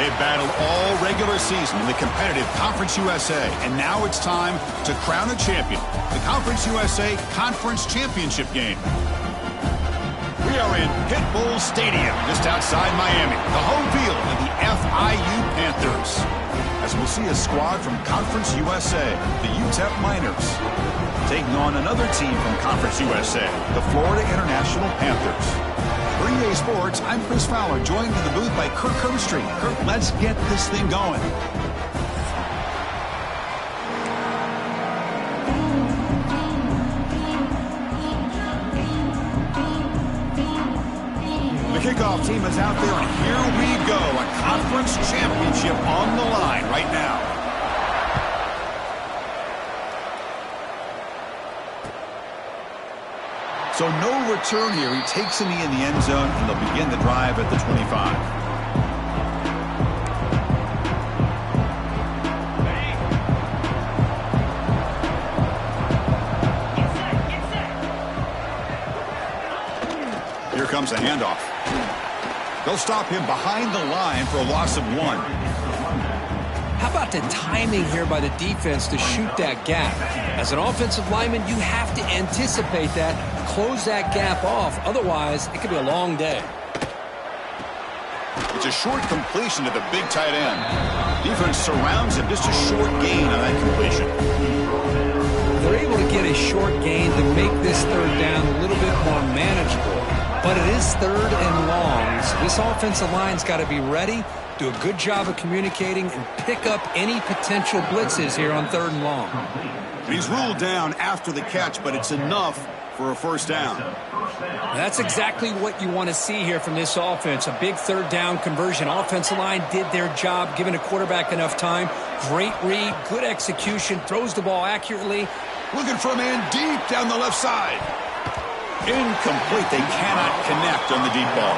They've battled all regular season in the competitive Conference USA, and now it's time to crown a champion. The Conference USA Conference Championship game. We are in Pitbull Stadium, just outside Miami, the home field of the FIU Panthers. As we'll see a squad from Conference USA, the UTEP Miners, taking on another team from Conference USA, the Florida International Panthers. For EA Sports, I'm Chris Fowler, joined in the booth by Kirk Herbstreit. Kirk, let's get this thing going. The kickoff team is out there, and here we go. A conference championship on the line right now. So no return here. He takes a knee in the end zone, and they'll begin the drive at the 25. Here comes a handoff. They'll stop him behind the line for a loss of 1. How about the timing here by the defense to shoot that gap? As an offensive lineman, you have to anticipate that, close that gap off. Otherwise, it could be a long day. It's a short completion to the big tight end. Defense surrounds him. Just a short gain on that completion. They're able to get a short gain to make this third down a little bit more manageable. But it is third and long, so this offensive line's got to be ready, do a good job of communicating, and pick up any potential blitzes here on third and long. He's ruled down after the catch, but it's enough for a first down. That's exactly what you want to see here from this offense. A big third down conversion. Offensive line did their job, giving a quarterback enough time. Great read, good execution, throws the ball accurately. Looking for a man deep down the left side. Incomplete. They cannot connect on the deep ball.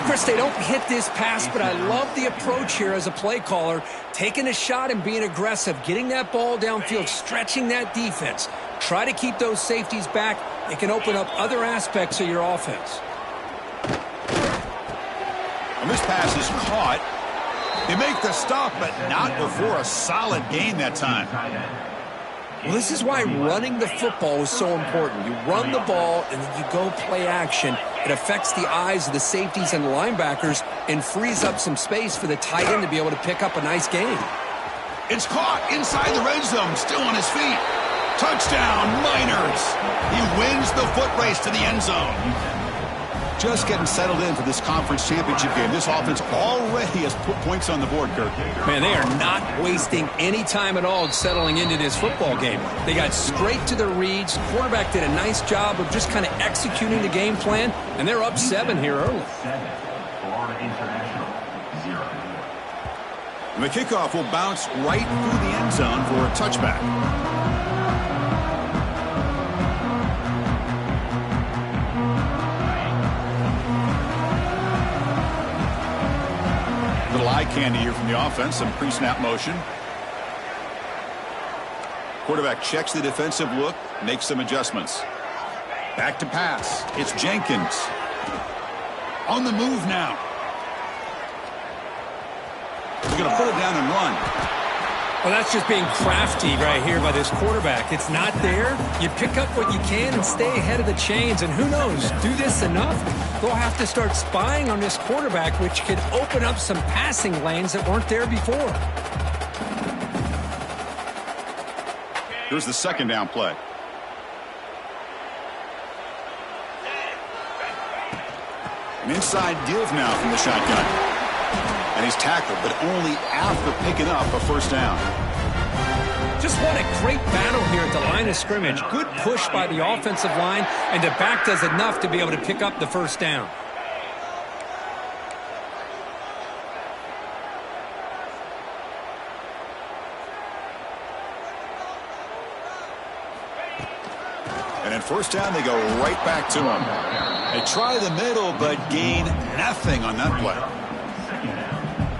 Chris, they don't hit this pass, but I love the approach here as a play caller. Taking a shot and being aggressive, getting that ball downfield, stretching that defense. Try to keep those safeties back. It can open up other aspects of your offense. And this pass is caught. They make the stop, but not before a solid gain that time. Well, this is why running the football is so important. You run the ball, and then you go play action. It affects the eyes of the safeties and the linebackers and frees up some space for the tight end to be able to pick up a nice gain. It's caught inside the red zone, still on his feet. Touchdown, Miners. He wins the foot race to the end zone. Just getting settled in for this conference championship game. This offense already has put points on the board, Kirk. Man, they are not wasting any time at all settling into this football game. They got straight to their reads. Quarterback did a nice job of just kind of executing the game plan, and they're up 7 here early. And the kickoff will bounce right through the end zone for a touchback. Little eye candy here from the offense, some pre-snap motion. Quarterback checks the defensive look, makes some adjustments. Back to pass. It's Jenkins. On the move now. He's going to put it down and run. Well, that's just being crafty right here by this quarterback. It's not there. You pick up what you can and stay ahead of the chains. And who knows, do this enough, they'll have to start spying on this quarterback, which could open up some passing lanes that weren't there before. Here's the second down play. An inside give now from the shotgun. And he's tackled, but only after picking up a first down. Just what a great battle here at the line of scrimmage. Good push by the offensive line, and the back does enough to be able to pick up the first down. And at first down, they go right back to him. They try the middle, but gain nothing on that play.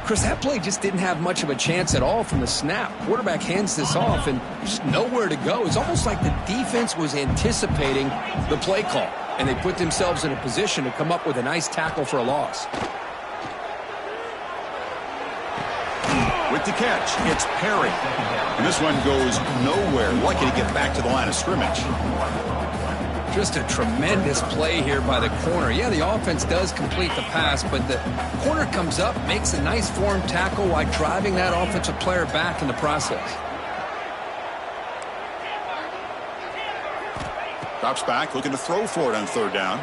Chris, that play just didn't have much of a chance at all from the snap. Quarterback hands this off and just nowhere to go. It's almost like the defense was anticipating the play call, and they put themselves in a position to come up with a nice tackle for a loss. make the catch. It's Perry. And this one goes nowhere. Lucky to get back to the line of scrimmage. Just a tremendous play here by the corner. Yeah, the offense does complete the pass, but the corner comes up, makes a nice form tackle while driving that offensive player back in the process. Drops back, looking to throw for it on third down.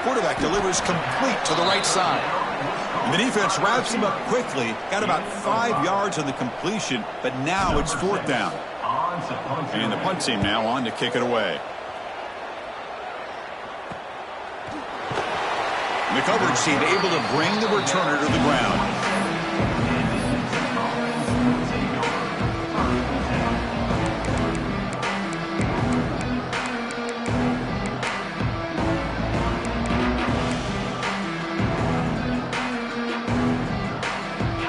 Quarterback delivers complete to the right side. And the defense wraps him up quickly. Got about 5 yards on the completion, but now it's fourth down. And the punt team now on to kick it away. And the coverage team able to bring the returner to the ground.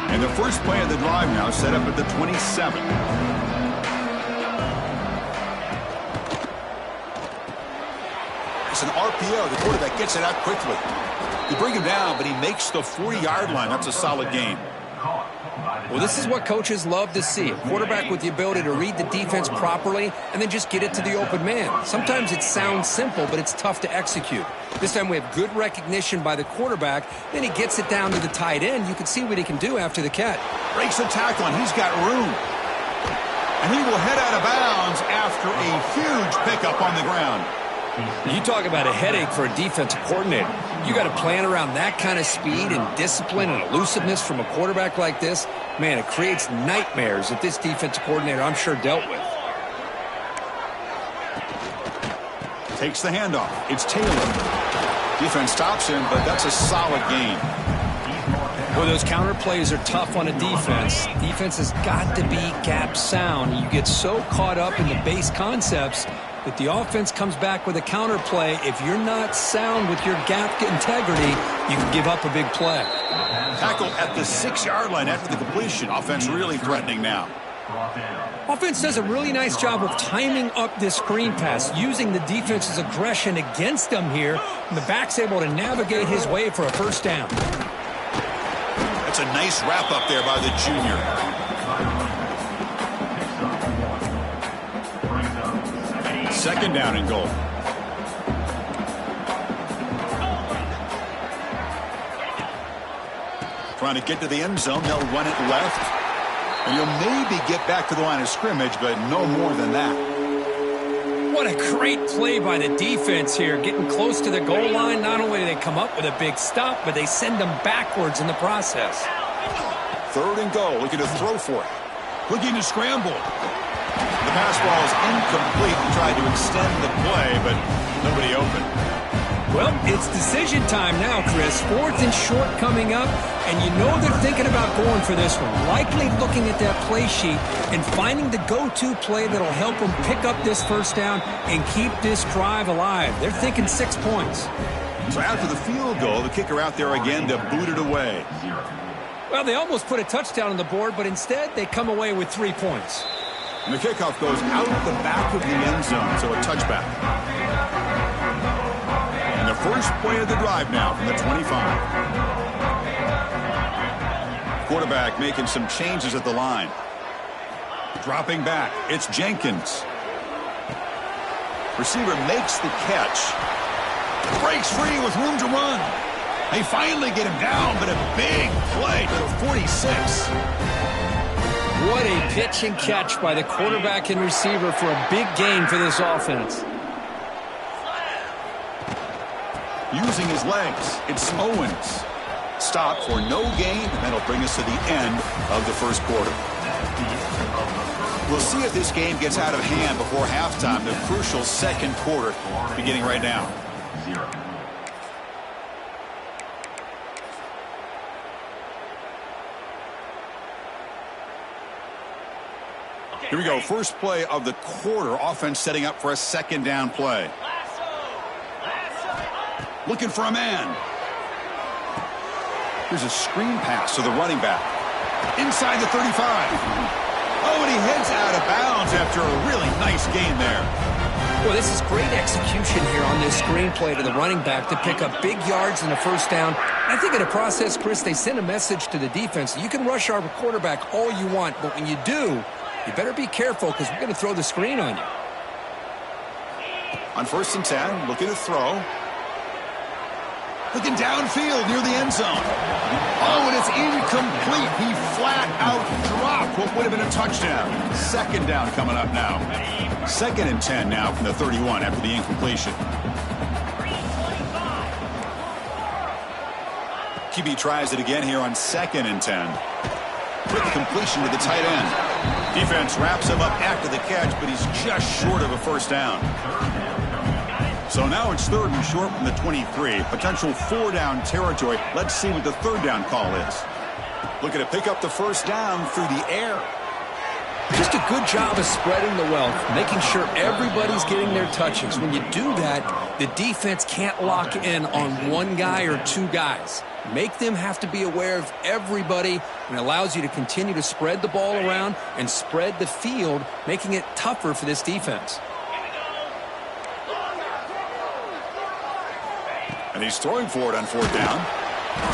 And the first play of the drive now set up at the 27. It's an RPO. The quarterback gets it out quickly. You bring him down, but he makes the 40-yard line. That's a solid gain. Well, this is what coaches love to see. A quarterback with the ability to read the defense properly and then just get it to the open man. Sometimes it sounds simple, but it's tough to execute. This time we have good recognition by the quarterback. Then he gets it down to the tight end. You can see what he can do after the catch. Breaks the tackle, and he's got room. And he will head out of bounds after a huge pickup on the ground. You talk about a headache for a defensive coordinator. You got to plan around that kind of speed and discipline and elusiveness from a quarterback like this. Man, it creates nightmares that this defensive coordinator, I'm sure, dealt with. Takes the handoff. It's Taylor. Defense stops him, but that's a solid gain. Well, those counter plays are tough on a defense. Defense has got to be gap sound. You get so caught up in the base concepts that the offense comes back with a counter play. If you're not sound with your gap integrity, you can give up a big play. Tackle at the 6-yard line after the completion. Offense really threatening now. Offense does a really nice job of timing up this screen pass, using the defense's aggression against them here, and the back's able to navigate his way for a first down. That's a nice wrap up there by the junior. Second down and goal. Trying to get to the end zone. They'll run it left. And you'll maybe get back to the line of scrimmage, but no more than that. What a great play by the defense here. Getting close to the goal line, not only do they come up with a big stop, but they send them backwards in the process. Third and goal. Looking to throw for it. Looking to scramble. The pass ball is incomplete. He tried to extend the play, but nobody open. Well, it's decision time now, Chris. Fourth and short coming up, and you know they're thinking about going for this one. Likely looking at that play sheet and finding the go-to play that'll help them pick up this first down and keep this drive alive. They're thinking 6 points. So after the field goal, the kicker out there again to boot it away. Well, they almost put a touchdown on the board, but instead they come away with 3 points. And the kickoff goes out the back of the end zone, so a touchback. And the first play of the drive now from the 25. Quarterback making some changes at the line. Dropping back, it's Jenkins. Receiver makes the catch. Breaks free with room to run. They finally get him down, but a big play to the 46. What a pitch and catch by the quarterback and receiver for a big gain for this offense. Using his legs, it's Owens. Stop for no gain, and that'll bring us to the end of the first quarter. We'll see if this game gets out of hand before halftime, the crucial second quarter beginning right now. Here we go, first play of the quarter. Offense setting up for a second down play. Looking for a man. Here's a screen pass to the running back. Inside the 35. Oh, and he heads out of bounds after a really nice gain there. Well, this is great execution here on this screen play to the running back to pick up big yards in the first down I think in a process, Chris, they send a message to the defense. You can rush our quarterback all you want, but when you do, you better be careful because we're going to throw the screen on you. On 1st and 10, looking to throw. Looking downfield near the end zone. Oh, and it's incomplete. He flat out dropped what would have been a touchdown. 2nd down coming up now. 2nd and 10 now from the 31 after the incompletion. QB tries it again here on 2nd and 10. Quick completion to the tight end. Defense wraps him up after the catch, but he's just short of a 1st down. So now it's 3rd and short from the 23. Potential 4-down territory. Let's see what the 3rd down call is. Looking to pick up the 1st down through the air. Just a good job of spreading the wealth, making sure everybody's getting their touches. When you do that, the defense can't lock in on one guy or two guys. Make them have to be aware of everybody, and allows you to continue to spread the ball around and spread the field, making it tougher for this defense. And he's throwing for it on 4th down.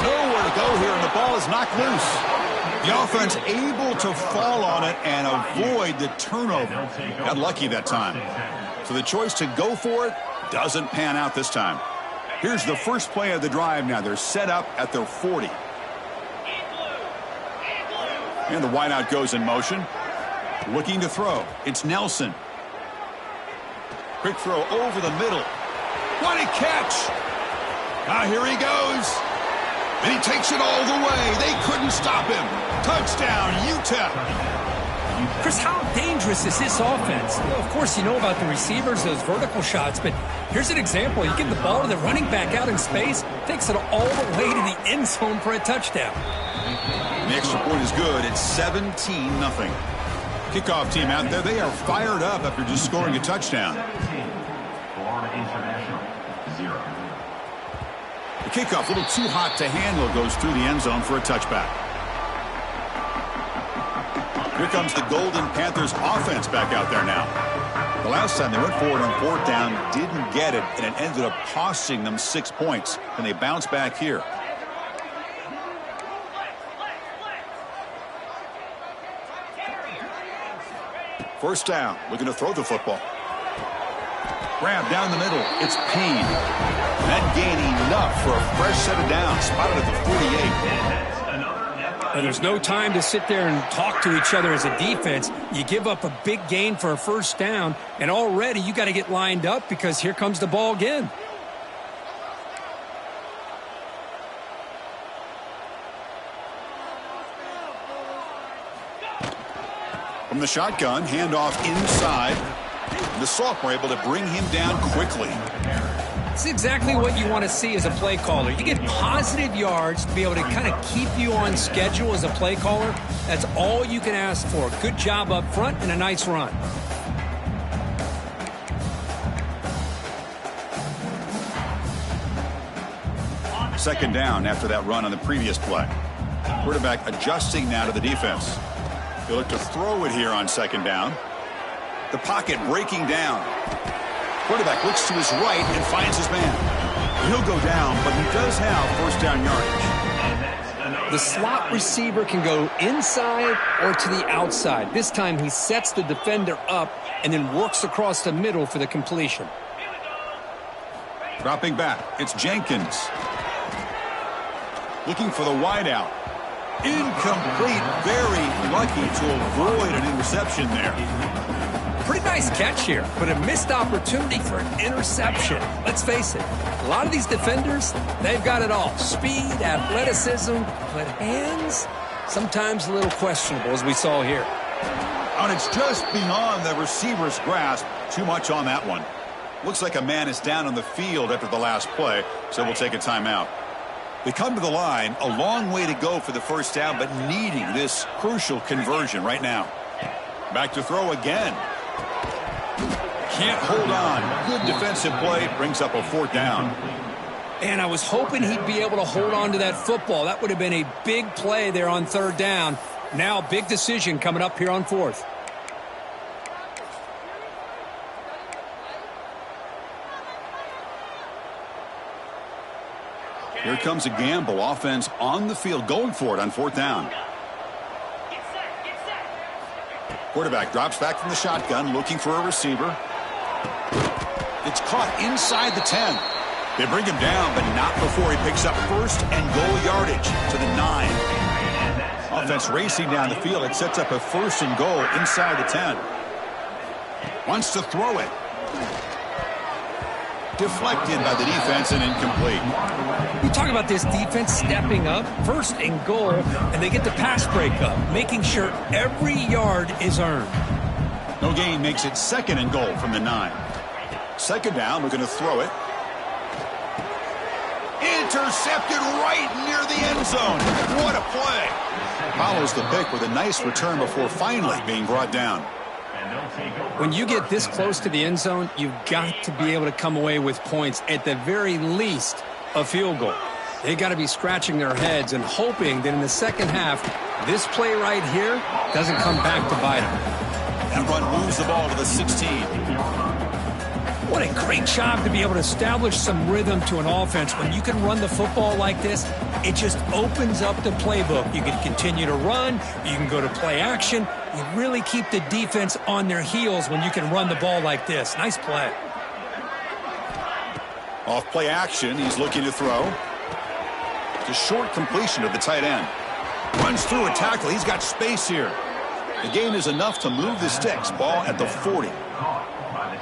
Nowhere to go here, and the ball is knocked loose. The offense able to fall on it and avoid the turnover. Got lucky that time. So the choice to go for it doesn't pan out this time. Here's the first play of the drive now. They're set up at their 40. And the wideout goes in motion. Looking to throw. It's Nelson. Quick throw over the middle. What a catch! Now here he goes. And he takes it all the way. They couldn't stop him. Touchdown, Utah. Chris, how dangerous is this offense? Well, of course, you know about the receivers, those vertical shots, but here's an example. You get the ball to the running back out in space, takes it all the way to the end zone for a touchdown. The extra point is good. It's 17-0. Kickoff team out there, they are fired up after just scoring a touchdown. The kickoff, a little too hot to handle, goes through the end zone for a touchback. Here comes the Golden Panthers offense back out there now. The last time they went forward on 4th down, didn't get it, and it ended up costing them 6 points. And they bounce back here. First down, looking to throw the football. Grab down the middle. It's Payne. That gain enough for a fresh set of downs. Spotted at the 48. And there's no time to sit there and talk to each other as a defense. You give up a big gain for a 1st down, and already you got to get lined up because here comes the ball again. From the shotgun, handoff inside. The sophomore able to bring him down quickly. It's exactly what you want to see as a play caller. You get positive yards to be able to kind of keep you on schedule as a play caller. That's all you can ask for. Good job up front and a nice run. Second down after that run on the previous play. Quarterback adjusting now to the defense. He'll look to throw it here on 2nd down. The pocket breaking down. Quarterback looks to his right and finds his man. He'll go down, but he does have 1st down yardage. The slot receiver can go inside or to the outside. This time he sets the defender up and then works across the middle for the completion. Dropping back, it's Jenkins. Looking for the wideout. Incomplete. Very lucky to avoid an interception there. Pretty nice catch here, but a missed opportunity for an interception. Let's face it, a lot of these defenders, they've got it all. Speed, athleticism, but hands, sometimes a little questionable, as we saw here. And it's just beyond the receiver's grasp. Too much on that one. Looks like a man is down on the field after the last play, so we'll take a timeout. They come to the line, a long way to go for the 1st down, but needing this crucial conversion right now. Back to throw again. Can't hold on. Good defensive play. Brings up a 4th down. And I was hoping he'd be able to hold on to that football. That would have been a big play there on 3rd down. Now, big decision coming up here on 4th. Here comes a gamble. Offense on the field going for it on 4th down. Quarterback drops back from the shotgun looking for a receiver. It's caught inside the 10. They bring him down, but not before he picks up 1st and goal yardage to the 9. Offense racing down the field. It sets up a 1st and goal inside the 10. Wants to throw it. Deflected by the defense and incomplete. You talk about this defense stepping up, 1st and goal, and they get the pass breakup, making sure every yard is earned. No gain makes it 2nd and goal from the 9. 2nd down, we're going to throw it. Intercepted right near the end zone. What a play. Follows the pick with a nice return before finally being brought down. When you get this close to the end zone, you've got to be able to come away with points, at the very least a field goal. They've got to be scratching their heads and hoping that in the second half, this play right here doesn't come back to bite them. That run moves the ball to the 16. What a great job to be able to establish some rhythm to an offense. When you can run the football like this, it just opens up the playbook. You can continue to run. You can go to play action. You really keep the defense on their heels when you can run the ball like this. Nice play. Off play action, he's looking to throw. It's a short completion of the tight end. Runs through a tackle. He's got space here. The gain is enough to move the sticks. Ball at the 40.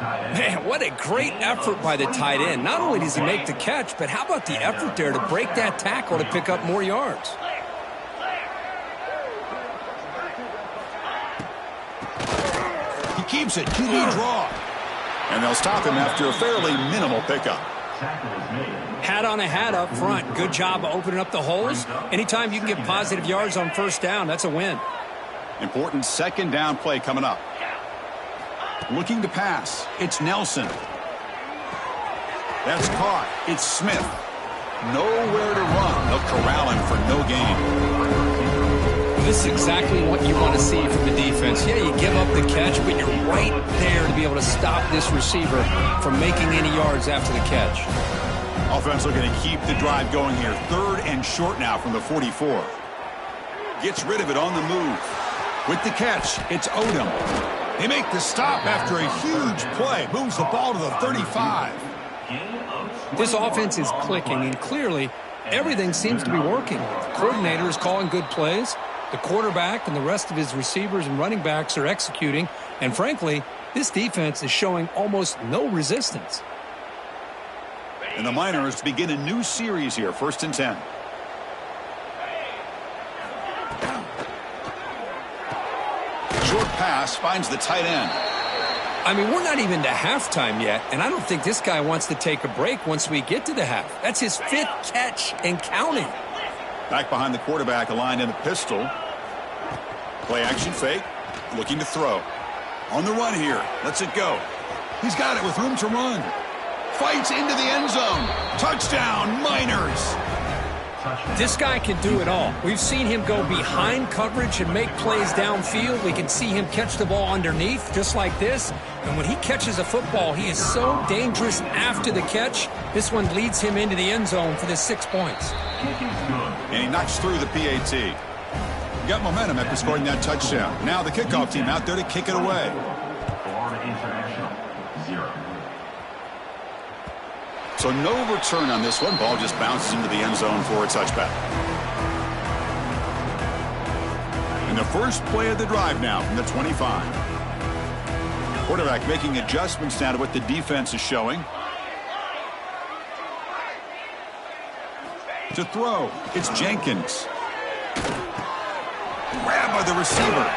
Man, what a great effort by the tight end. Not only does he make the catch, but how about the effort there to break that tackle to pick up more yards? He keeps it. QB draw. And they'll stop him after a fairly minimal pickup. Hat on a hat up front. Good job of opening up the holes. Anytime you can get positive yards on 1st down, that's a win. Important 2nd down play coming up. Looking to pass. It's Nelson. That's caught. It's Smith. Nowhere to run. They'll corral him for no gain. This is exactly what you want to see from the defense. Yeah, you give up the catch, but you're right there to be able to stop this receiver from making any yards after the catch. Offense looking to keep the drive going here. 3rd and short now from the 44. Gets rid of it on the move. With the catch, it's Odom. They make the stop after a huge play. Moves the ball to the 35. This offense is clicking, and clearly everything seems to be working. The coordinator is calling good plays. The quarterback and the rest of his receivers and running backs are executing. And frankly, this defense is showing almost no resistance. And the Miners begin a new series here. 1st and 10. Short pass finds the tight end. I mean, we're not even to halftime yet, and I don't think this guy wants to take a break once we get to the half. That's his 5th catch and counting. Back behind the quarterback, aligned in a pistol. Play action fake. Looking to throw. On the run here. Lets it go. He's got it with room to run. Fights into the end zone. Touchdown, Miners. This guy can do it all. We've seen him go behind coverage and make plays downfield. We can see him catch the ball underneath just like this. And when he catches a football, he is so dangerous after the catch. This one leads him into the end zone for the 6 points. And he knocks through the PAT. He got momentum after scoring that touchdown. Now the kickoff team out there to kick it away. So no return on this one. Ball just bounces into the end zone for a touchback. And the first play of the drive now from the 25. Quarterback making adjustments now to what the defense is showing. To throw, it's Jenkins. Grabbed by the receiver.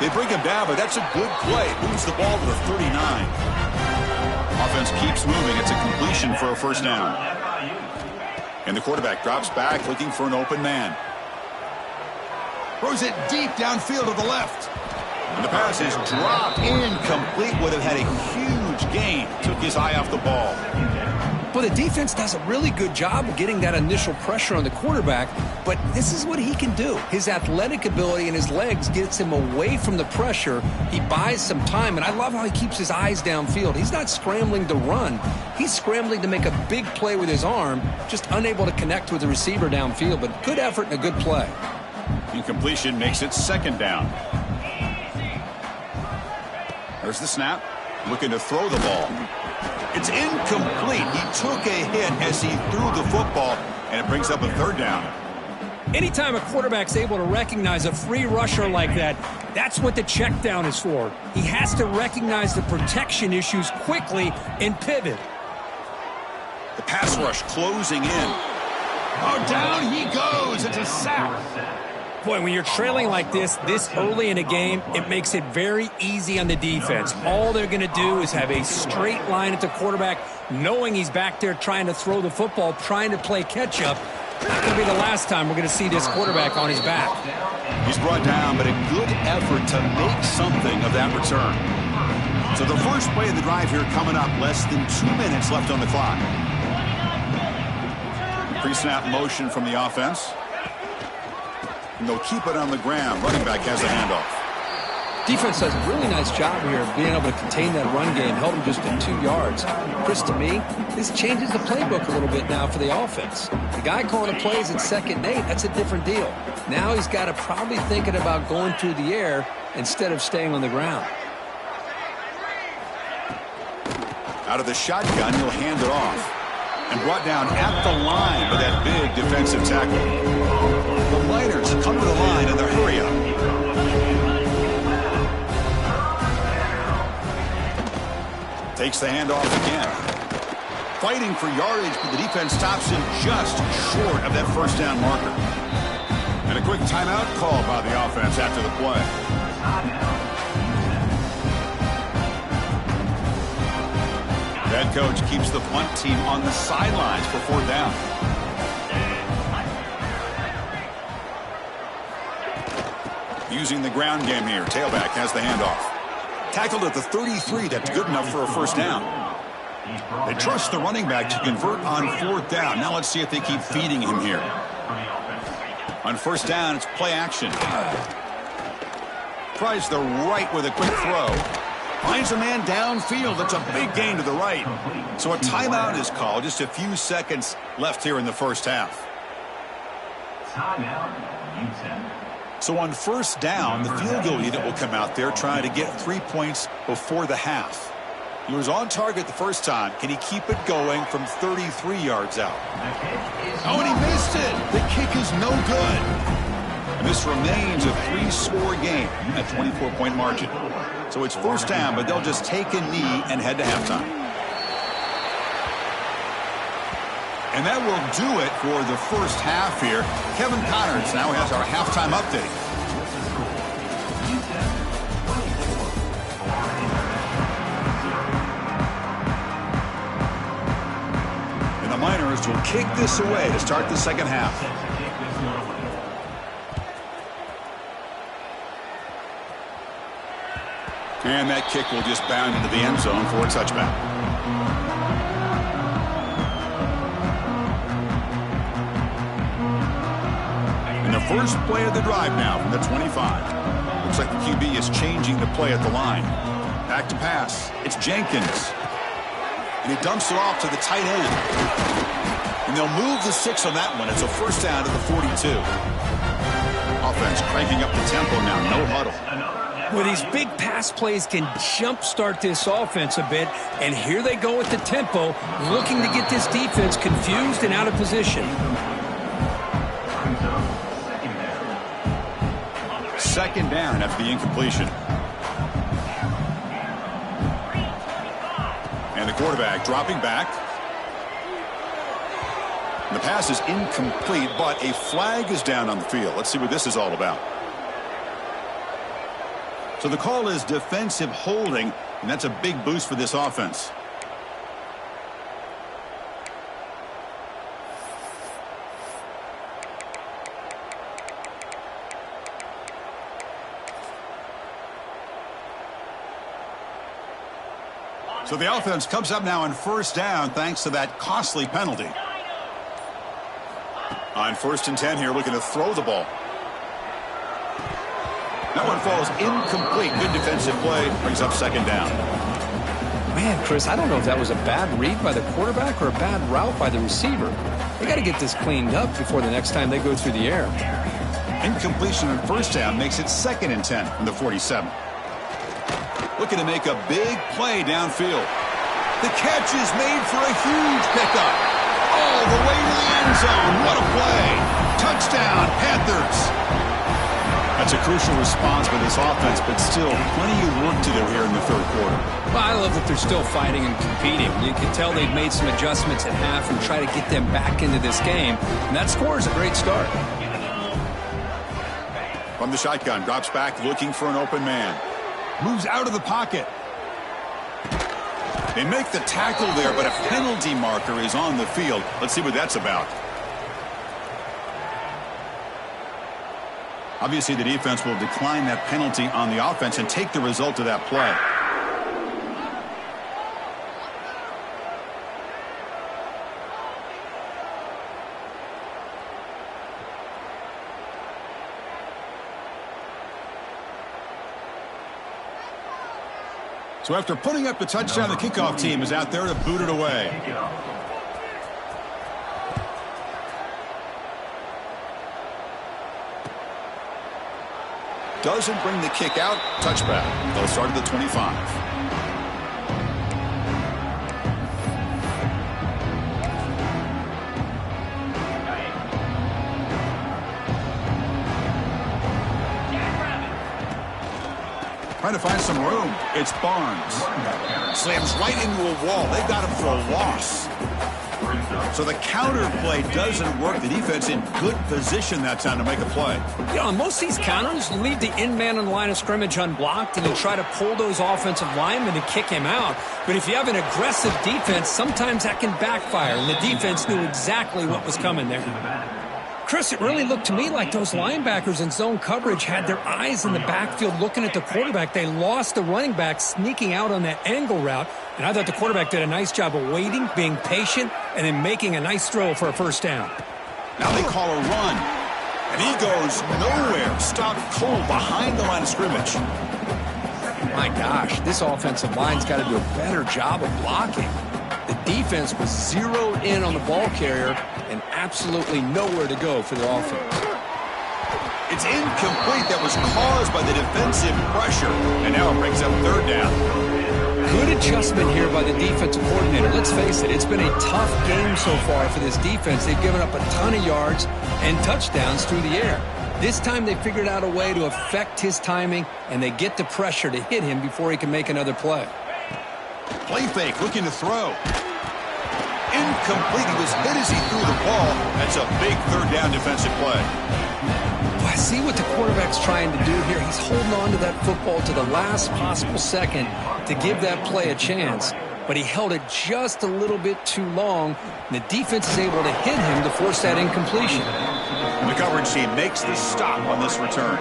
They bring him down, but that's a good play. Moves the ball to the 39. Offense keeps moving. It's a completion for a 1st down. And the quarterback drops back looking for an open man. Throws it deep downfield to the left. And the pass is dropped incomplete. Would have had a huge gain. Took his eye off the ball. Well, the defense does a really good job of getting that initial pressure on the quarterback, but this is what he can do. His athletic ability and his legs gets him away from the pressure. He buys some time, and I love how he keeps his eyes downfield. He's not scrambling to run. He's scrambling to make a big play with his arm, just unable to connect with the receiver downfield, but good effort and a good play. Incompletion makes it second down. There's the snap. Looking to throw the ball. It's incomplete. He took a hit as he threw the football, and it brings up a third down. Anytime a quarterback's able to recognize a free rusher like that, that's what the check down is for. He has to recognize the protection issues quickly and pivot. The pass rush closing in. Oh, down he goes. It's a sack. Boy, when you're trailing like this early in a game, it makes it very easy on the defense. All they're going to do is have a straight line at the quarterback, knowing he's back there trying to throw the football, trying to play catch-up. Not going to be the last time we're going to see this quarterback on his back. He's brought down, but a good effort to make something of that return. So the first play of the drive here coming up, less than 2 minutes left on the clock. Pre-snap motion from the offense. And they'll keep it on the ground. Running back has the handoff. Defense does a really nice job here of being able to contain that run game. Held him just at 2 yards. Chris, to me, this changes the playbook a little bit now for the offense. The guy calling the plays at 2nd and 8, that's a different deal. Now he's got to probably thinking about going through the air instead of staying on the ground. Out of the shotgun, he'll hand it off. And brought down at the line by that big defensive tackle. The Miners come to the line in the hurry up. Takes the handoff again. Fighting for yardage, but the defense stops him just short of that first down marker. And a quick timeout call by the offense after the play. Head coach keeps the punt team on the sidelines for 4th down. Using the ground game here. Tailback has the handoff. Tackled at the 33. That's good enough for a first down. They trust the running back to convert on 4th down. Now let's see if they keep feeding him here. On 1st down, it's play action. Tries the right with a quick throw. Finds a man downfield. That's a big gain to the right. So a timeout is called. Just a few seconds left here in the first half. So on 1st down, the field goal unit will come out there trying to get 3 points before the half. He was on target the first time. Can he keep it going from 33 yards out? Oh, and he missed it. The kick is no good. And this remains a 3-score game at 24-point margin. So it's 1st down, but they'll just take a knee and head to halftime. And that will do it for the first half here. Kevin Connors now has our halftime update. And the Miners will kick this away to start the second half. And that kick will just bound into the end zone for a touchback. And the first play of the drive now from the 25. Looks like the QB is changing the play at the line. Back to pass. It's Jenkins. And he dumps it off to the tight end. And they'll move the 6 on that one. It's a first down to the 42. Offense cranking up the tempo now. No huddle. Well, these big pass plays can jumpstart this offense a bit, and here they go with the tempo, looking to get this defense confused and out of position. Second down after the incompletion. And the quarterback dropping back. The pass is incomplete, but a flag is down on the field. Let's see what this is all about. So the call is defensive holding, and that's a big boost for this offense. So the offense comes up now on first down thanks to that costly penalty. On 1st and 10 here, looking to throw the ball. That one falls incomplete. Good defensive play. Brings up 2nd down. Man, Chris, I don't know if that was a bad read by the quarterback or a bad route by the receiver. They got to get this cleaned up before the next time they go through the air. Incompletion on 1st down makes it 2nd and 10 from the 47. Looking to make a big play downfield. The catch is made for a huge pickup. All the way to the end zone. What a play. Touchdown, Panthers. That's a crucial response by this offense, but still plenty of work to do here in the 3rd quarter. Well, I love that they're still fighting and competing. You can tell they've made some adjustments at half and try to get them back into this game. And that score is a great start. From the shotgun, drops back looking for an open man. Moves out of the pocket. They make the tackle there, but a penalty marker is on the field. Let's see what that's about. Obviously, the defense will decline that penalty on the offense and take the result of that play. So after putting up the touchdown, the kickoff team is out there to boot it away. Doesn't bring the kick out. Touchback. They'll start at the 25. Trying to find some room. It's Barnes. Slams right into a wall. They got him for a loss. So the counter play doesn't work. The defense in good position that time to make a play. You know, on most of these counters, you leave the in-man on the line of scrimmage unblocked, and you try to pull those offensive linemen to kick him out. But if you have an aggressive defense, sometimes that can backfire, and the defense knew exactly what was coming there. Chris, it really looked to me like those linebackers in zone coverage had their eyes in the backfield looking at the quarterback. They lost the running back sneaking out on that angle route, and I thought the quarterback did a nice job of waiting, being patient, and then making a nice throw for a 1st down. Now they call a run, and he goes nowhere. Stopped cold behind the line of scrimmage. My gosh, this offensive line's got to do a better job of blocking. The defense was zeroed in on the ball carrier and absolutely nowhere to go for the offense. It's incomplete. That was caused by the defensive pressure, and now it brings up 3rd down. Good adjustment here by the defensive coordinator. Let's face it, it's been a tough game so far for this defense. They've given up a ton of yards and touchdowns through the air. This time they figured out a way to affect his timing, and they get the pressure to hit him before he can make another play. Play fake, looking to throw. Incomplete. He was hit as he threw the ball. That's a big 3rd down defensive play. I see what the quarterback's trying to do here. He's holding on to that football to the last possible second to give that play a chance. But he held it just a little bit too long, and the defense is able to hit him to force that incompletion. And the coverage team makes the stop on this return.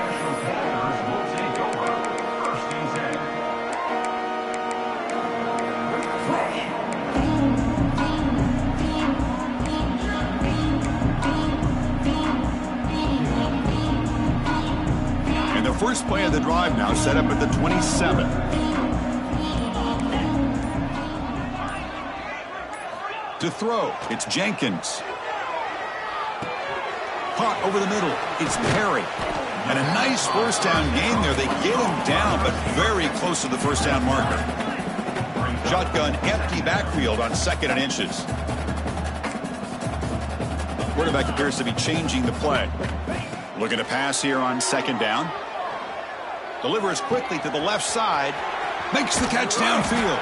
First play of the drive now set up at the 27. To throw, it's Jenkins. Caught over the middle, it's Perry. And a nice 1st down gain there. They get him down, but very close to the 1st down marker. Shotgun, empty backfield on 2nd and inches. Quarterback appears to be changing the play. Looking to pass here on 2nd down. Delivers quickly to the left side. Makes the catch downfield.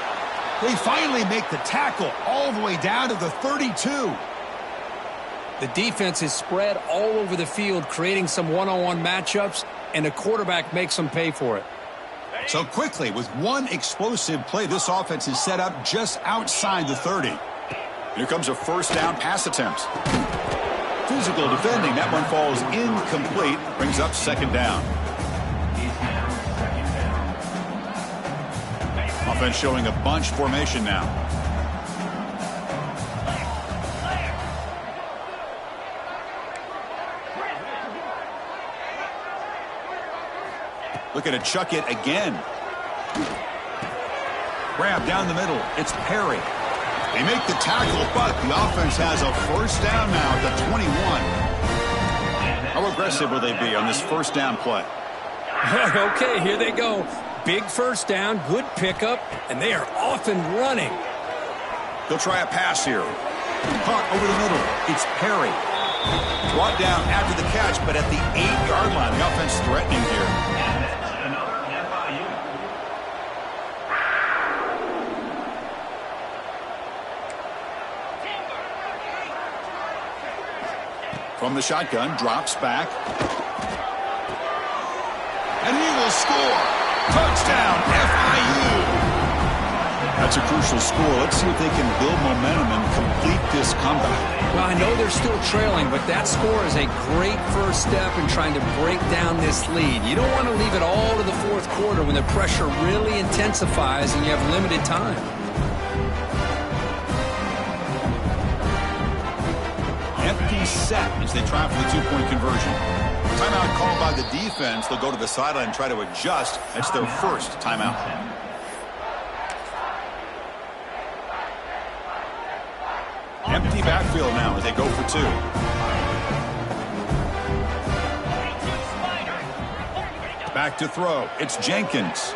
They finally make the tackle all the way down to the 32. The defense is spread all over the field, creating some one-on-one matchups, and the quarterback makes them pay for it. So quickly, with one explosive play, this offense is set up just outside the 30. Here comes a 1st down pass attempt. Physical defending. That one falls incomplete. Brings up 2nd down. Offense showing a bunch formation now. Looking to chuck it again. Grab down the middle. It's Perry. They make the tackle, but the offense has a first down now at the 21. How aggressive will they be on this first down play? Okay, here they go. Big first down, good pickup, and they are off and running. They'll try a pass here. Caught over the middle. It's Perry. Brought down after the catch, but at the 8-yard line, the offense threatening here. From the shotgun, drops back. And he will score. Touchdown, FIU. That's a crucial score. Let's see if they can build momentum and complete this comeback. Well, I know they're still trailing, but that score is a great first step in trying to break down this lead. You don't want to leave it all to the fourth quarter when the pressure really intensifies and you have limited time. Empty set as they try for the two-point conversion. Timeout called by the defense. They'll go to the sideline and try to adjust. That's their first timeout. Empty backfield now as they go for two. Back to throw. It's Jenkins.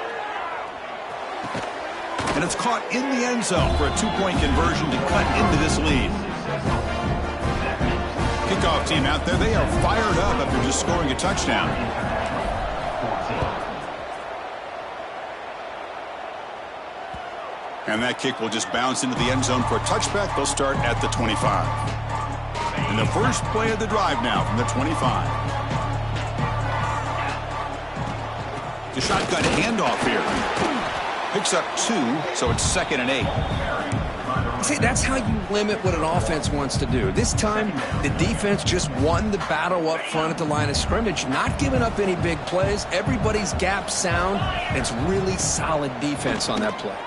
And it's caught in the end zone for a two-point conversion to cut into this lead. Kickoff team out there. They are fired up after just scoring a touchdown. And that kick will just bounce into the end zone for a touchback. They'll start at the 25. And the first play of the drive now from the 25. The shotgun handoff here. Picks up 2, so it's 2nd and 8. See, that's how you limit what an offense wants to do. This time, the defense just won the battle up front at the line of scrimmage, not giving up any big plays. Everybody's gap sound, and it's really solid defense on that play.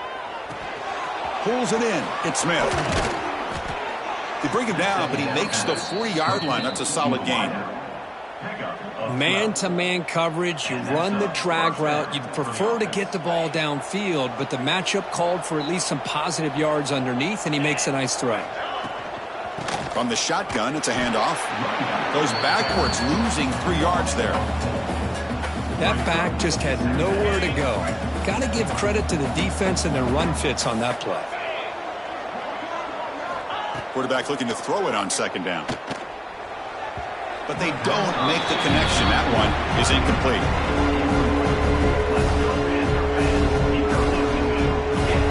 Pulls it in. It's Smith. They bring him down, but he makes the 40-yard line. That's a solid gain. Man-to-man coverage, you run the drag route. You'd prefer to get the ball downfield, but the matchup called for at least some positive yards underneath, and he makes a nice throw. From the shotgun, it's a handoff. Goes backwards, losing 3 yards there. That back just had nowhere to go. Got to give credit to the defense and their run fits on that play. Quarterback looking to throw it on 2nd down. But they don't make the connection. That one is incomplete.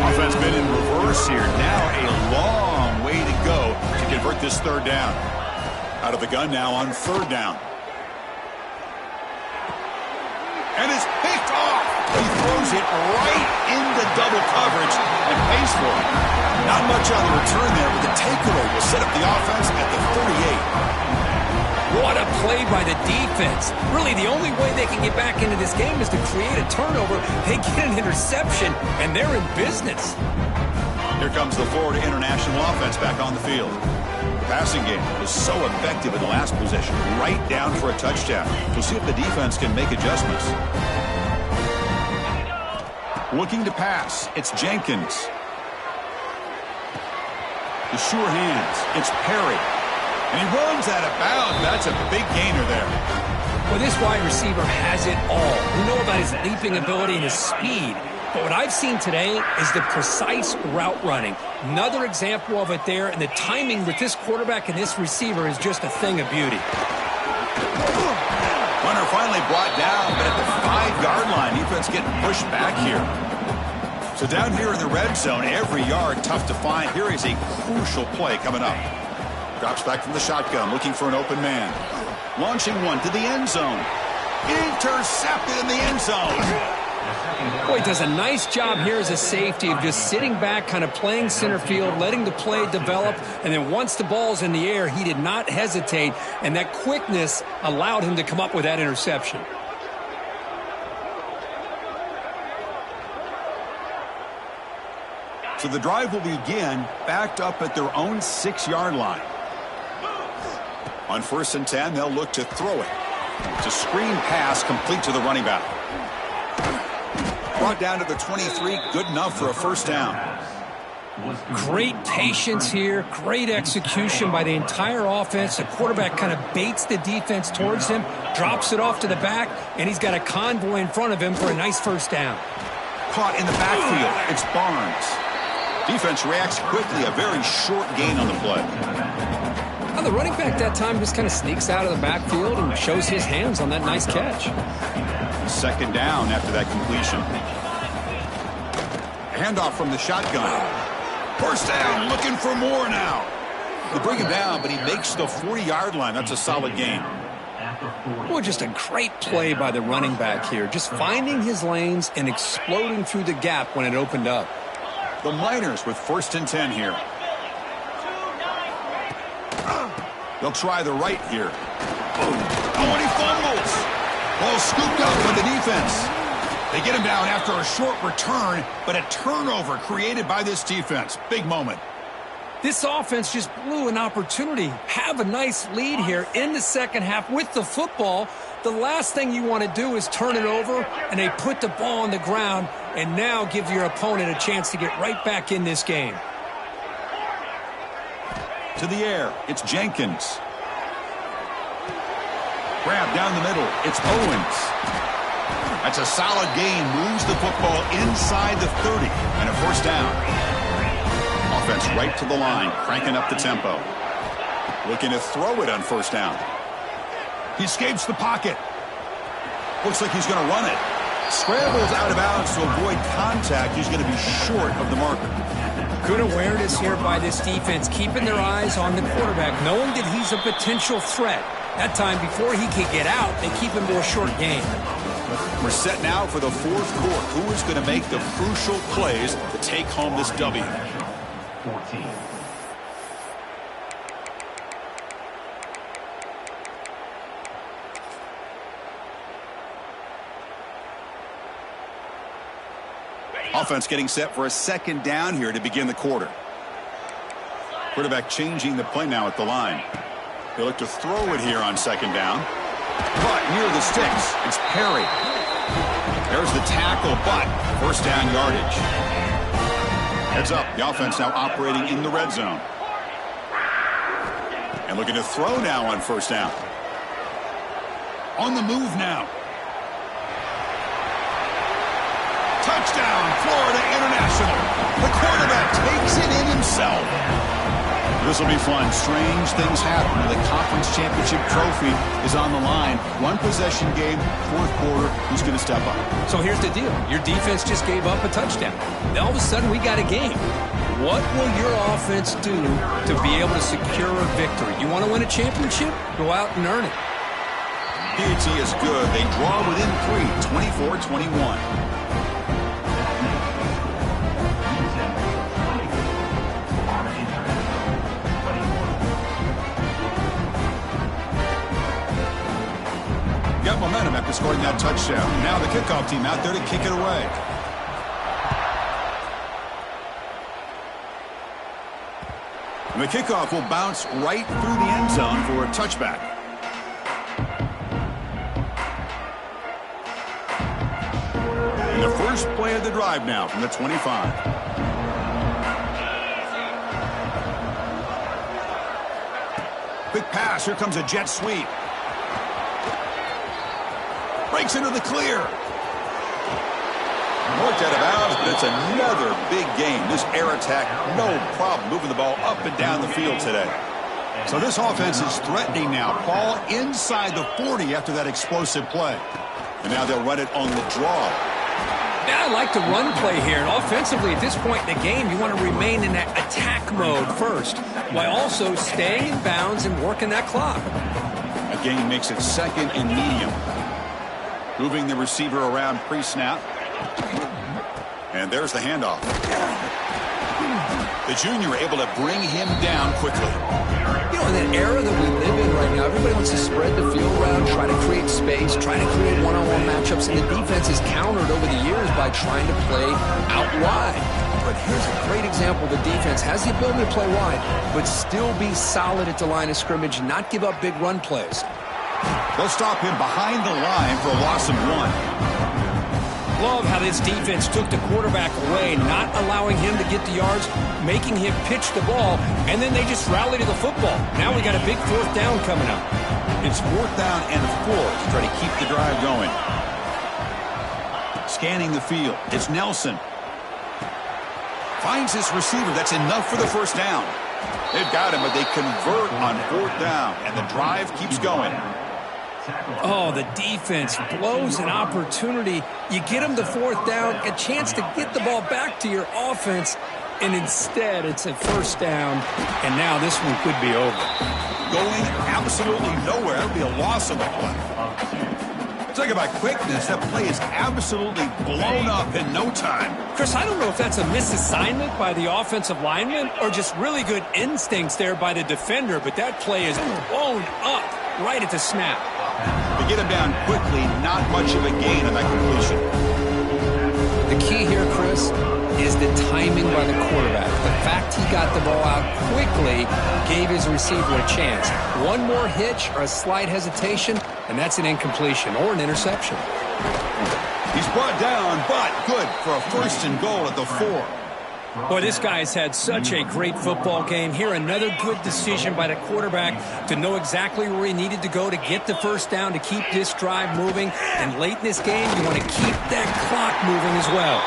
Offense been in reverse here. Now a long way to go to convert this 3rd down. Out of the gun now on 3rd down. And it's picked off. He throws it right into double coverage and pays for it. Not much on the return there, but the takeaway will set up the offense at the 38. What a play by the defense. Really, the only way they can get back into this game is to create a turnover. They get an interception, and they're in business. Here comes the Florida International offense back on the field. The passing game was so effective in the last possession, right down for a touchdown. We'll see if the defense can make adjustments. Looking to pass. It's Jenkins. The sure hands. It's Perry. And he runs out of bounds. That's a big gainer there. Well, this wide receiver has it all. We know about his leaping ability and his speed. But what I've seen today is the precise route running. Another example of it there. And the timing with this quarterback and this receiver is just a thing of beauty. Runner finally brought down, but at the 5-yard line, defense getting pushed back here. So down here in the red zone, every yard tough to find. Here is a crucial play coming up. Drops back from the shotgun, looking for an open man. Launching one to the end zone. Intercepted in the end zone. Boy, he does a nice job here as a safety of just sitting back, kind of playing center field, letting the play develop, and then once the ball's in the air, he did not hesitate, and that quickness allowed him to come up with that interception. So the drive will begin backed up at their own 6-yard line. On 1st and 10, they'll look to throw it. It's a screen pass complete to the running back. Brought down to the 23, good enough for a first down. Great patience here, great execution by the entire offense. The quarterback kind of baits the defense towards him, drops it off to the back, and he's got a convoy in front of him for a nice first down. Caught in the backfield, it's Barnes. Defense reacts quickly, a very short gain on the play. Well, the running back that time just kind of sneaks out of the backfield and shows his hands on that nice catch. Second down after that completion. Handoff from the shotgun. First down, looking for more now. They bring him down, but he makes the 40-yard line. That's a solid gain. Well, just a great play by the running back here. Just finding his lanes and exploding through the gap when it opened up. The Miners with 1st and 10 here. They'll try the right here. Oh, and he fumbles. Ball scooped up by the defense. They get him down after a short return, but a turnover created by this defense. Big moment. This offense just blew an opportunity. Have a nice lead here in the second half with the football. The last thing you want to do is turn it over, and they put the ball on the ground and now give your opponent a chance to get right back in this game. To the air, it's Jenkins. Grab down the middle, it's Owens. That's a solid gain, moves the football inside the 30, and a first down. Offense right to the line, cranking up the tempo. Looking to throw it on first down. He escapes the pocket. Looks like he's going to run it. Scrambles out of bounds to avoid contact. He's going to be short of the marker. Good awareness here by this defense, keeping their eyes on the quarterback, knowing that he's a potential threat. That time, before he can get out, they keep him to a short game. We're set now for the fourth quarter. Who is going to make the crucial plays to take home this W? 14. Offense getting set for a second down here to begin the quarter. Quarterback changing the play now at the line. They look to throw it here on second down. But near the sticks, it's Perry. There's the tackle, but first down yardage. Heads up, the offense now operating in the red zone. And looking to throw now on first down. On the move now. Touchdown, Florida International. The quarterback takes it in himself. This will be fun. Strange things happen. The conference championship trophy is on the line. One possession game, fourth quarter. Who's going to step up? So here's the deal. Your defense just gave up a touchdown. Now all of a sudden we got a game. What will your offense do to be able to secure a victory? You want to win a championship? Go out and earn it. PAT is good. They draw within 3, 24-21. Got momentum after scoring that touchdown. Now the kickoff team out there to kick it away. And the kickoff will bounce right through the end zone for a touchback. And the first play of the drive now from the 25. Quick pass. Here comes a jet sweep. Breaks into the clear. Worked out of bounds, but it's another big game. This air attack, no problem moving the ball up and down the field today. So this offense is threatening now. Ball inside the 40 after that explosive play. And now they'll run it on the draw. Yeah, I like the run play here. And offensively, at this point in the game, you want to remain in that attack mode first, while also staying in bounds and working that clock. A gain makes it second and medium. Moving the receiver around pre-snap. And there's the handoff. The junior able to bring him down quickly. You know, in that era that we live in right now, everybody wants to spread the field around, try to create space, try to create one-on-one matchups, and the defense is countered over the years by trying to play out wide. But here's a great example. The defense has the ability to play wide, but still be solid at the line of scrimmage, not give up big run plays. They'll stop him behind the line for a loss of 1. Love how this defense took the quarterback away, not allowing him to get the yards, making him pitch the ball, and then they just rally to the football. Now we got a big 4th down coming up. It's 4th down and 4 to try to keep the drive going. Scanning the field. It's Nelson. Finds his receiver. That's enough for the 1st down. They've got him, but they convert on 4th down, and the drive keeps going. Oh, the defense blows an opportunity. You get them to 4th down, a chance to get the ball back to your offense, and instead it's a 1st down, and now this one could be over. Going absolutely nowhere. That would be a loss of the play. Talk about quickness. That play is absolutely blown up in no time. Chris, I don't know if that's a misassignment by the offensive lineman or just really good instincts there by the defender, but that play is blown up right at the snap. To get him down quickly, not much of a gain on that completion. The key here, Chris, is the timing by the quarterback. The fact he got the ball out quickly gave his receiver a chance. One more hitch or a slight hesitation, and that's an incompletion or an interception. He's brought down, but good for a 1st and goal at the 4. Boy, this guy's had such a great football game. Here, another good decision by the quarterback to know exactly where he needed to go to get the 1st down, to keep this drive moving. And late in this game, you want to keep that clock moving as well.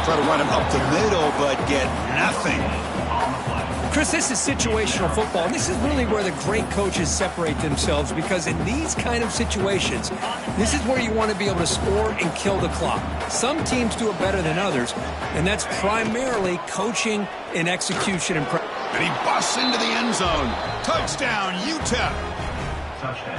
Try to run him up the middle, but get nothing. Chris, this is situational football. This is really where the great coaches separate themselves, because in these kind of situations, this is where you want to be able to score and kill the clock. Some teams do it better than others, and that's primarily coaching and execution. And he busts into the end zone. Touchdown, UTEP.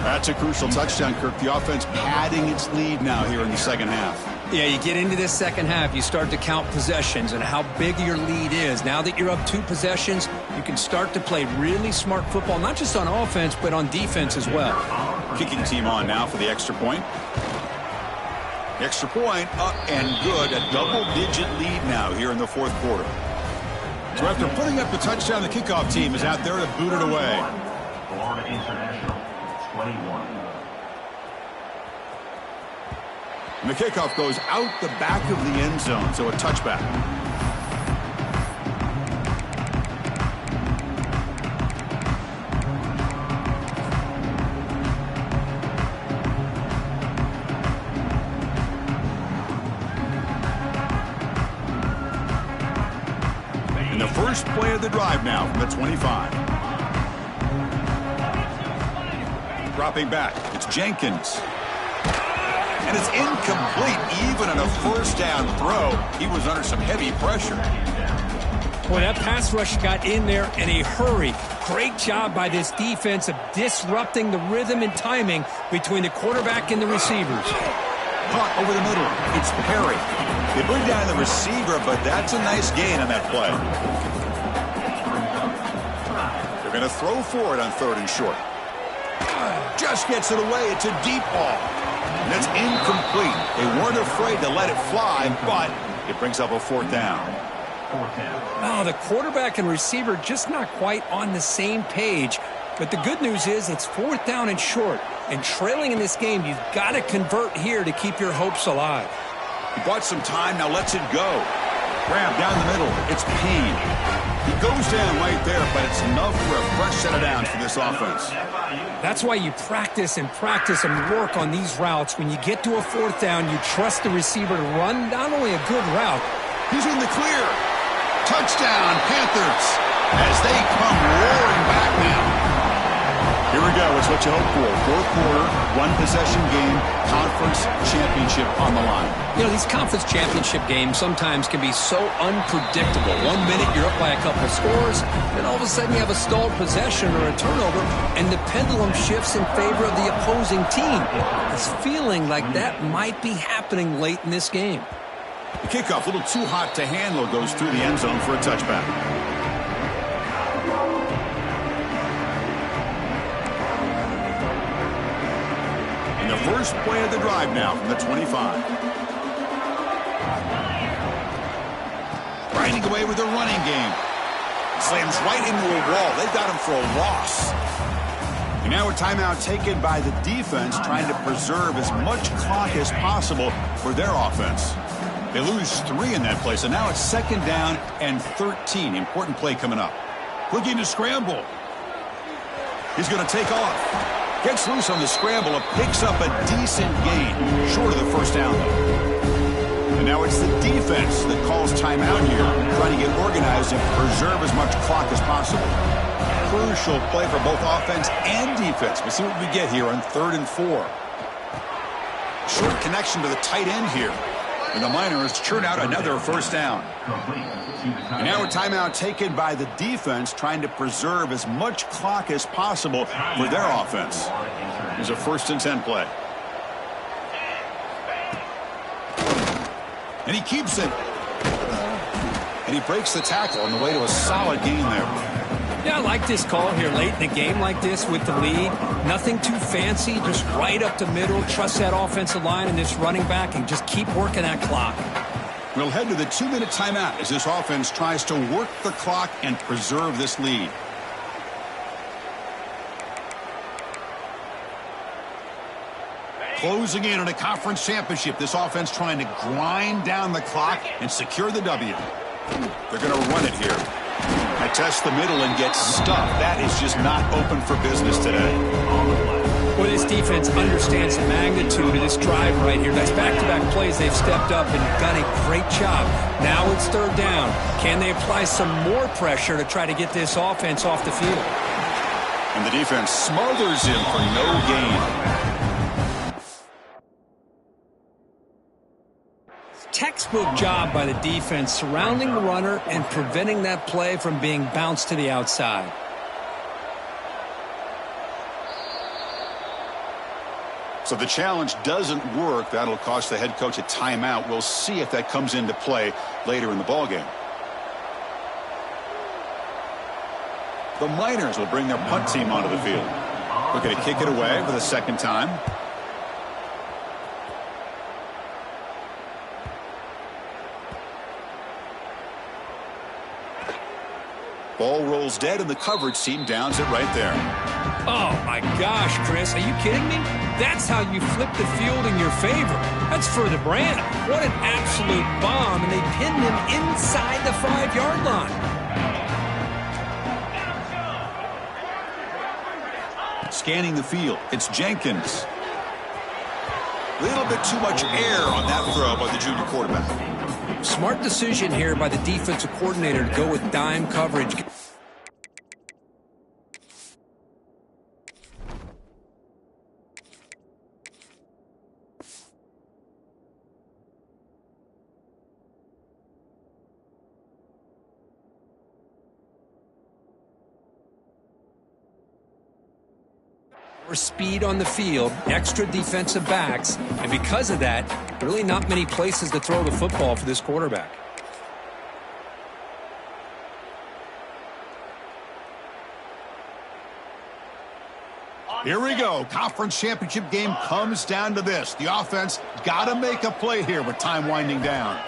That's a crucial touchdown, Kirk. The offense padding its lead now here in the 2nd half. Yeah, you get into this 2nd half, you start to count possessions and how big your lead is. Now that you're up 2 possessions, you can start to play really smart football, not just on offense, but on defense as well. Kicking team on now for the extra point. Extra point up and good. A double-digit lead now here in the 4th quarter. So after putting up the touchdown, the kickoff team is out there to boot it away. Florida International, 21. And the kickoff goes out the back of the end zone, so a touchback. And the first play of the drive now from the 25. Dropping back, it's Jenkins. And it's incomplete. Even on a 1st down throw, he was under some heavy pressure. Boy, that pass rush got in there in a hurry. Great job by this defense of disrupting the rhythm and timing between the quarterback and the receivers. Caught over the middle. It's Perry. They bring down the receiver, but that's a nice gain on that play. They're going to throw for it on 3rd and short. Just gets it away. It's a deep ball. And that's incomplete. They weren't afraid to let it fly, but it brings up a 4th down. Oh, the quarterback and receiver just not quite on the same page. But the good news is it's 4th down and short. And trailing in this game, you've got to convert here to keep your hopes alive. He bought some time. Now lets it go. Grab down the middle. It's Payne. He goes down right there, but it's enough for a fresh set of downs for this offense. That's why you practice and work on these routes. When you get to a 4th down, you trust the receiver to run not only a good route. He's in the clear. Touchdown, Panthers, as they come roaring back now. Here we go. It's what you hope for. 4th quarter, 1-possession game, conference championship on the line. You know, these conference championship games sometimes can be so unpredictable. 1 minute you're up by a couple of scores, then all of a sudden you have a stalled possession or a turnover, and the pendulum shifts in favor of the opposing team. It's feeling like that might be happening late in this game. The kickoff, a little too hot to handle, goes through the end zone for a touchback. And the first play of the drive now from the 25. grinding away with their running game. Slams right into a wall. They've got him for a loss. And now a timeout taken by the defense, trying to preserve as much clock as possible for their offense. They lose 3 in that play, so now it's 2nd down and 13. Important play coming up. Looking to scramble. He's going to take off. Gets loose on the scramble and picks up a decent gain. Short of the first down, though. And now it's the defense that calls timeout here, trying to get organized and preserve as much clock as possible. Crucial play for both offense and defense. We'll see what we get here on 3rd and 4. Short connection to the tight end here. And the Miners churn out another first down. And now a timeout taken by the defense, trying to preserve as much clock as possible for their offense. There's a 1st and 10 play. And he keeps it. And he breaks the tackle on the way to a solid gain there. Yeah, I like this call here late in the game like this with the lead. Nothing too fancy, just right up the middle. Trust that offensive line and this running back and just keep working that clock. We'll head to the 2-minute timeout as this offense tries to work the clock and preserve this lead. Closing in on a conference championship, this offense trying to grind down the clock and secure the W. They're going to run it here. I test the middle and get stuffed. That is just not open for business today. Well, this defense understands the magnitude of this drive right here. That's back-to-back plays. They've stepped up and done a great job. Now it's 3rd down. Can they apply some more pressure to try to get this offense off the field? And the defense smothers him for no gain. Textbook job by the defense surrounding the runner and preventing that play from being bounced to the outside. So the challenge doesn't work. That'll cost the head coach a timeout. We'll see if that comes into play later in the ballgame. The Miners will bring their punt team onto the field. Looking to kick it away for the 2nd time. Ball rolls dead, and the coverage team downs it right there. Oh, my gosh, Chris. Are you kidding me? That's how you flip the field in your favor. That's for the brand. What an absolute bomb, and they pinned him inside the 5-yard line. Scanning the field, it's Jenkins. A little bit too much air on that throw by the junior quarterback. Smart decision here by the defensive coordinator to go with dime coverage. Speed on the field, extra defensive backs, and because of that, really not many places to throw the football for this quarterback. Here we go. Conference championship game comes down to this. The offense got to make a play here with time winding down.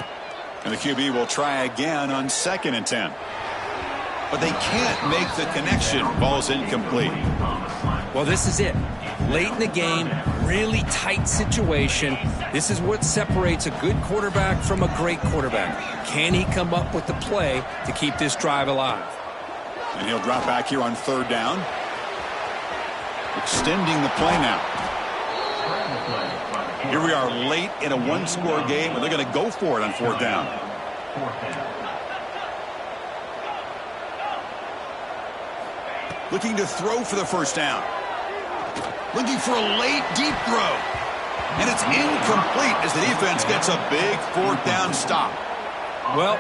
And the QB will try again on 2nd and 10. But they can't make the connection. Ball's incomplete. Well, this is it. Late in the game, really tight situation. This is what separates a good quarterback from a great quarterback. Can he come up with the play to keep this drive alive? And he'll drop back here on 3rd down. Extending the play now. Here we are late in a 1-score game, and they're going to go for it on 4th down. Looking to throw for the 1st down. Looking for a late, deep throw. And it's incomplete as the defense gets a big 4th down stop. Well,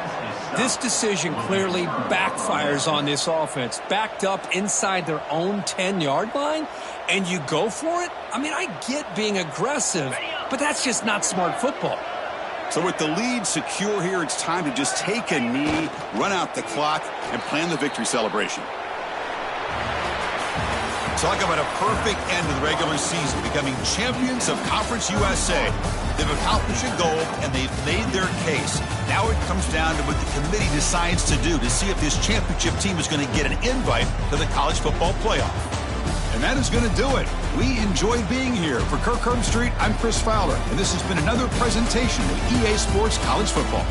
this decision clearly backfires on this offense. Backed up inside their own 10-yard line, and you go for it? I mean, I get being aggressive, but that's just not smart football. So with the lead secure here, it's time to just take a knee, run out the clock, and plan the victory celebration. Talk about a perfect end to the regular season, becoming champions of Conference USA. They've accomplished a goal, and they've made their case. Now it comes down to what the committee decides to do to see if this championship team is going to get an invite to the college football playoff. And that is going to do it. We enjoyed being here. For Kirk Street, I'm Chris Fowler, and this has been another presentation of EA Sports College Football.